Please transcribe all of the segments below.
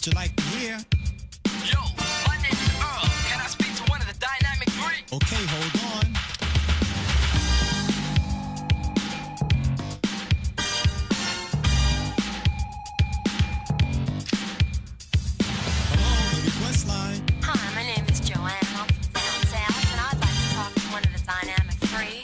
you like to hear? Yo, my name is Earl. Can I speak to one of the Dynamic Three? Okay, hold on. Hello, the request line. Hi, my name is Joanne. I'm from down south, and I'd like to talk to one of the Dynamic Three.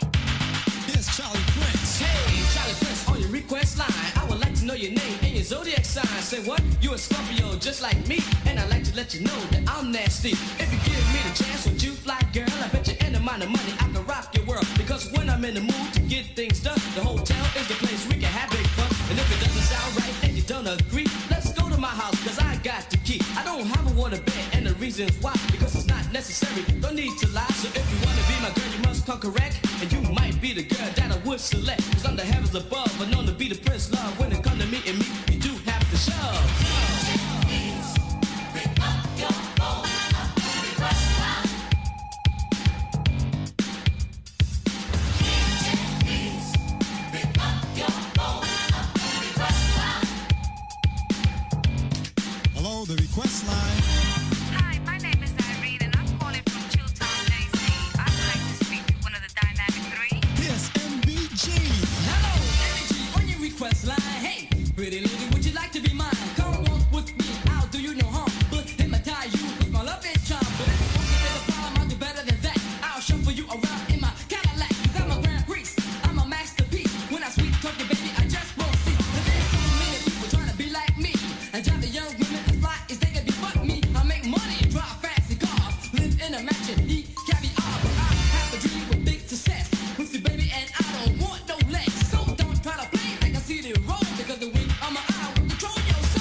Here's Charlie Prince. Hey, Charlie Prince on your request line. I would like to know your name and your zodiac sign. Say what? You a Scorpio just like me, and I'd like to let you know that I'm nasty. If you give me the chance, would you fly, girl? I bet you any amount of money I can rock your world. Because when I'm in the mood to get things done, the hotel is the place we can have big fun. And if it doesn't sound right and you don't agree, let's go to my house, cause I got the key. I don't have a water bed, and the reason's why, because it's not necessary. Don't need to lie, so if you wanna be my girl, you must come correct. And you might be the girl that I would select, cause I'm the heavens above, but known to be the prince love. When it come to meeting me, you do have to shove. Hello, the request line. Hi, my name is Irene, and I'm calling from Chilltown, JC. I'd like to speak to one of the Dynamic Three. Here's MBG. Hello, energy on your request line. Hey, pretty lady, would you like to be mine? Come on with me, I'll do you no harm. But hypnotize you with my love and charm. But if you want to get a problem, I'll do better than that. I'll shuffle you around in my Cadillac, cause I'm a grand priest, I'm a masterpiece. When I sweet talk you, baby, I just won't see. But there's so many people trying to be like me, and drive the young women as fly as they can be but me. I make money and drive fancy cars, live in a mansion, eat caviar. But I have a dream with big success with you, baby, and I don't want no less. So don't try to play like I see the road, because the wing of my eye will control your soul.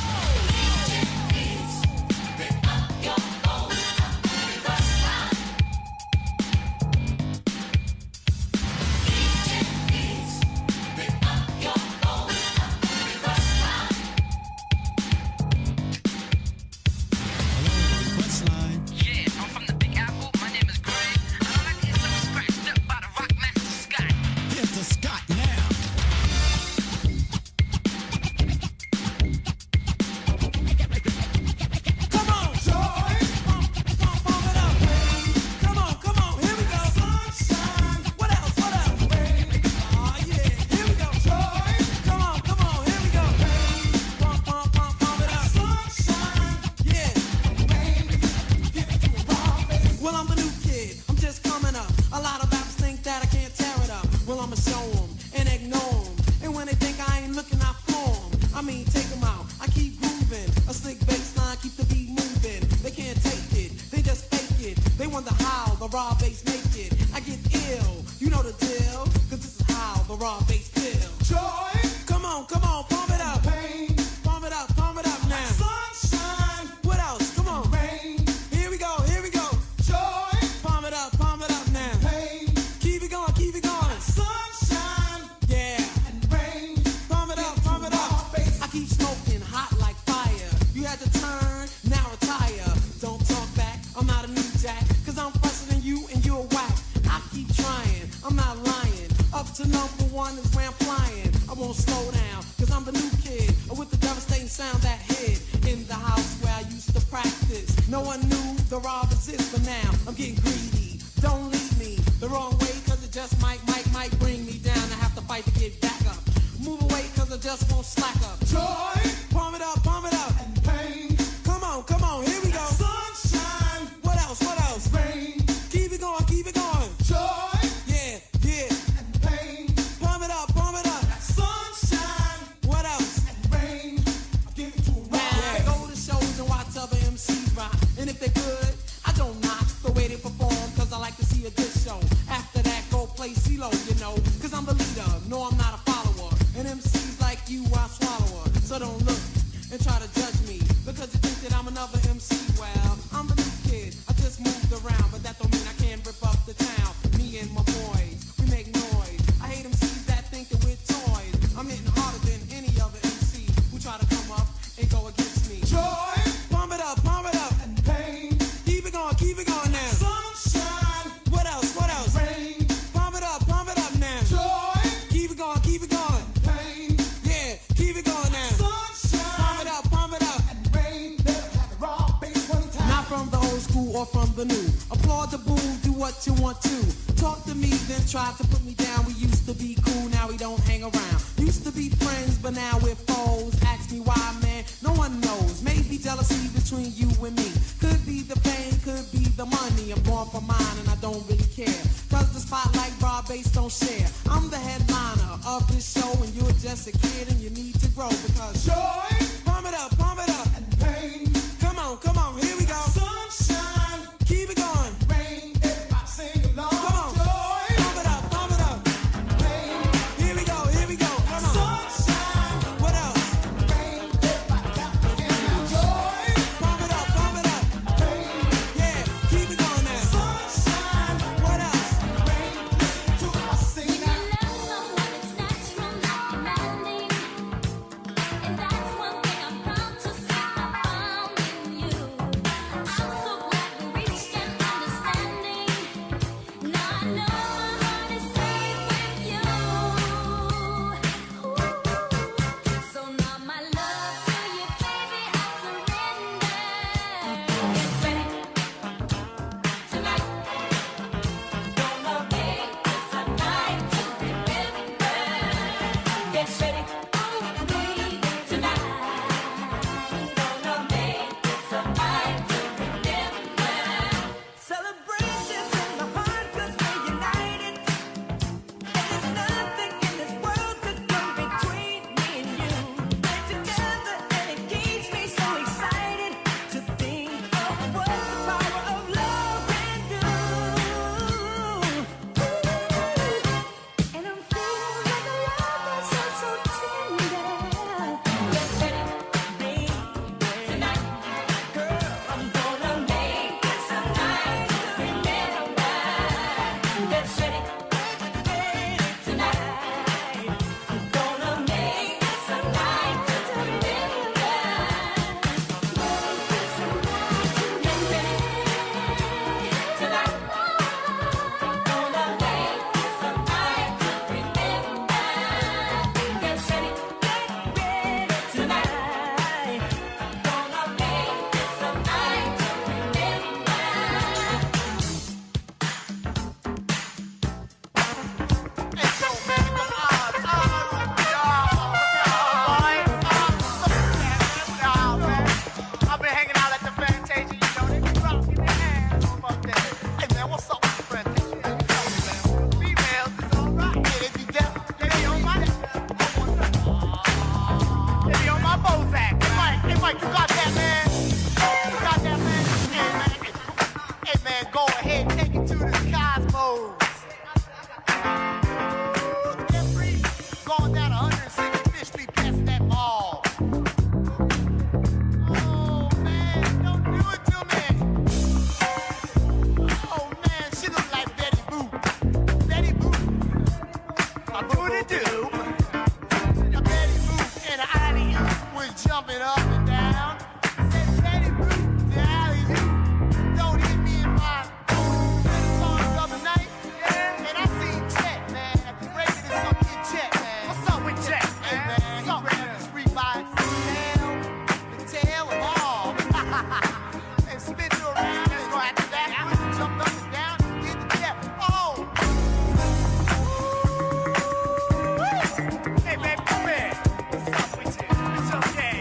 Hello, the request line. Yeah, I'm from the Big Apple. My name is Greg, and I like to hear something scratched up by the rock master Scott. Here's the Scott now. Come on, Joy. Pump it up. Come on, here we go. Sunshine. What else? Oh yeah, here we go. Joy. Come on, here we go. Pump it up. Sunshine. Yeah. Well, I'm the new kid. I'm just coming up. A lot of rappers think that I can't tear it up. Well, I'ma show 'em and ignore 'em. And when they think I ain't looking, I form. I mean, take 'em out. I keep grooving. A slick bass line, keep the beat moving. They can't take it. They just fake it. They wonder how the raw bass make it. I get ill. You know the deal. Cause this is how the raw bass feel. Joy. Come on, pump it up. Pain. Pump it up now. Sunshine. What else? Come on. Rain. Here we go. Joy. Pump it up now. Pain. Keep it going. Sunshine. Yeah. And rain. Pump it up. I keep smoking hot like fire. You had to turn, now retire. Don't talk back, I'm not a new jack. Cause I'm fresher than you and you're whack. I keep trying, I'm not lying. Up to number one is where I'm flying. I won't slow down, cause I'm the new kid with the devastating sound that hit in the house where I used to practice. No one knew the raw exists, but now I'm getting greedy. Don't lead me the wrong way, cause it just might bring me down. I have to fight to get back up. Move away, cause I just won't slack up. Joy, pump it up. And pain. Come on, here we go. Sunshine. What else? Rain. Keep it going. Joy. Yeah. And pain. Pump it up. Sunshine. What else? And rain. I'll give it to 'em. Now, I go to shows and watch other MCs rock. And if they're good, I don't knock the way they perform, cause I like to see a good show. After that, go play CeeLo, you know. Cause I'm the leader, no I'm not a follower. And MCs like you, I swallow her. So don't look what you want to. Talk to me, then try to put me down. We used to be cool, now we don't hang around. Used to be friends, but now we're foes. Ask me why, man, no one knows. Maybe jealousy between you and me. Could be the fame, could be the money. I'm going for mine and I don't really care. Cause the spotlight broad base don't share. I'm the headliner of this show and you're just a kid and you need to grow because joy, pump it up, and pain. Come on, here we go. Sunshine, keep it going. Rain, everybody sing along. Come on, joy, pump it up, pain. Here we go, come on. Sunshine, what else? Rain, everybody clap your hands now. Joy, pump it up, pain. Yeah, keep it going now. Sunshine, what else? Rain, listen to us sing now. Love someone, it's natural, not demanding. And that's one thing I'm proud to say I found in you. I'm so glad we reached an understanding. Now I know my heart is safe with you. So now my love to you, baby, I surrender. Get ready tonight. Gonna make this a night to remember. Get ready, oh baby, tonight. Gonna make this a night to remember. Celebrations in the heart 'cause we're united. And there's nothing in this world could come between me and you. We're together and it keeps me so excited to think of what the power of love can do. And I'm feeling like a love that's so tender. Get ready Baby, tonight. girl, I'm gonna Make this a night to remember. Get ready tonight. I'm gonna Make this a night to remember. Make this a night to remember. Tonight. I'm gonna make this a night to remember. Get ready tonight. Gonna make this a night to remember. I've been hanging out at the Fantasia, you know, they be rocking their hands up there. Hey man, what's up with the Fantasia? Man, you tell me, man. Females is alright. Yeah, they be deaf. They be on my They be on my Bozak. Hey Mike, you got that, man? You got that, man? Hey man, go ahead, take it to the cosmos. Get free. Going down 165th Street, past that mall. Oh man, don't do it to me. Oh man, she look like Betty Boop. Betty Boop. I booty do. Betty Boop and the alley-oop was jumping up and down. Said Betty Boop, the alley-oop. Don't hit me in my song the other night. And I seen Chet, man, at the breaking and something Chet, man. What's up with Chet? Hey man, he grabbed the street by the tail of all. And spin you around and go after that. Jumped up and down, did the step. Oh! Hey baby, come here. What's up with you? It's okay.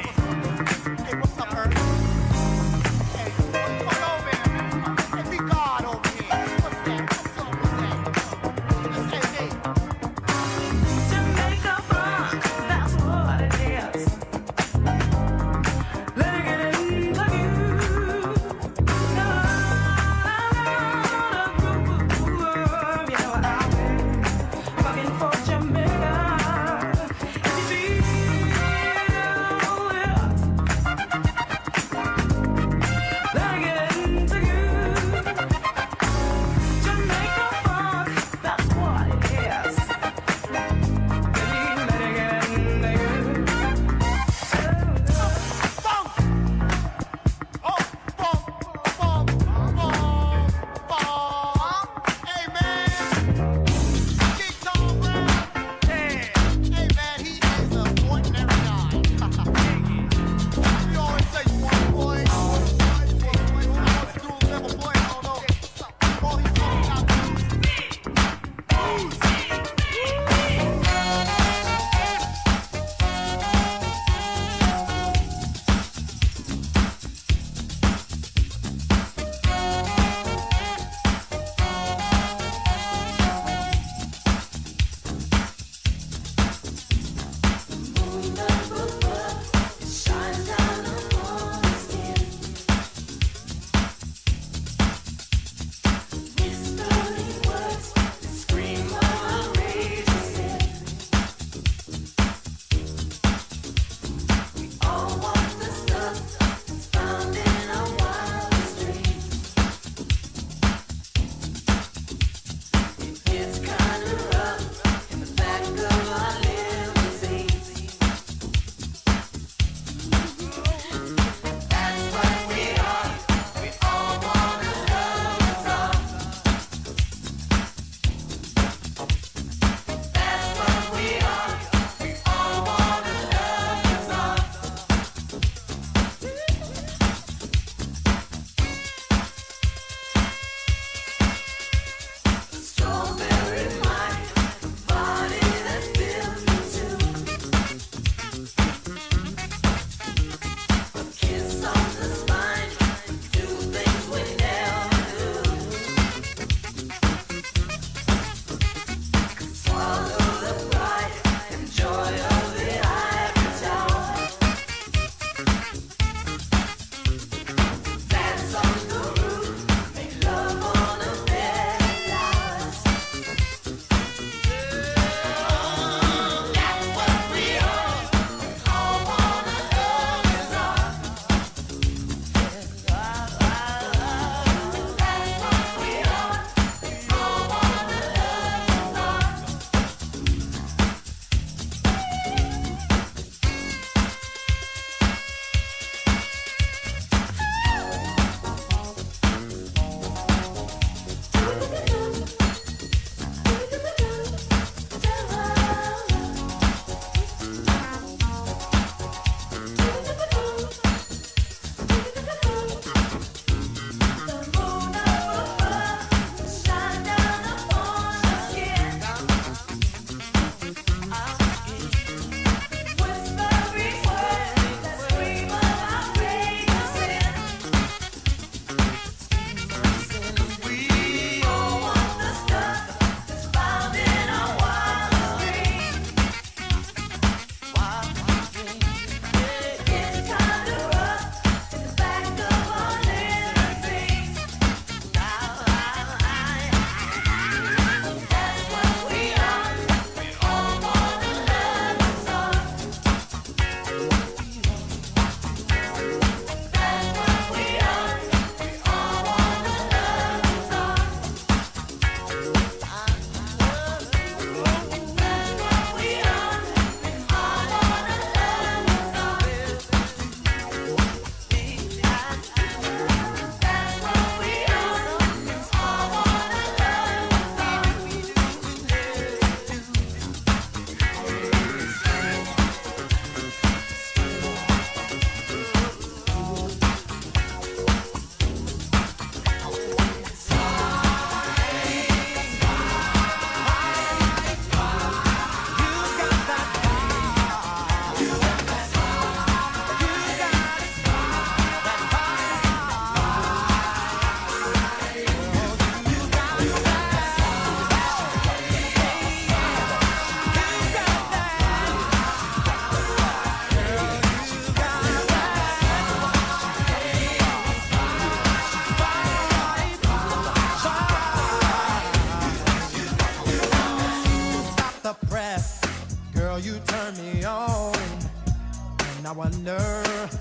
And I wonder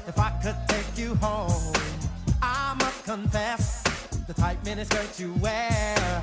if I could take you home. I must confess, the tight miniskirt you wear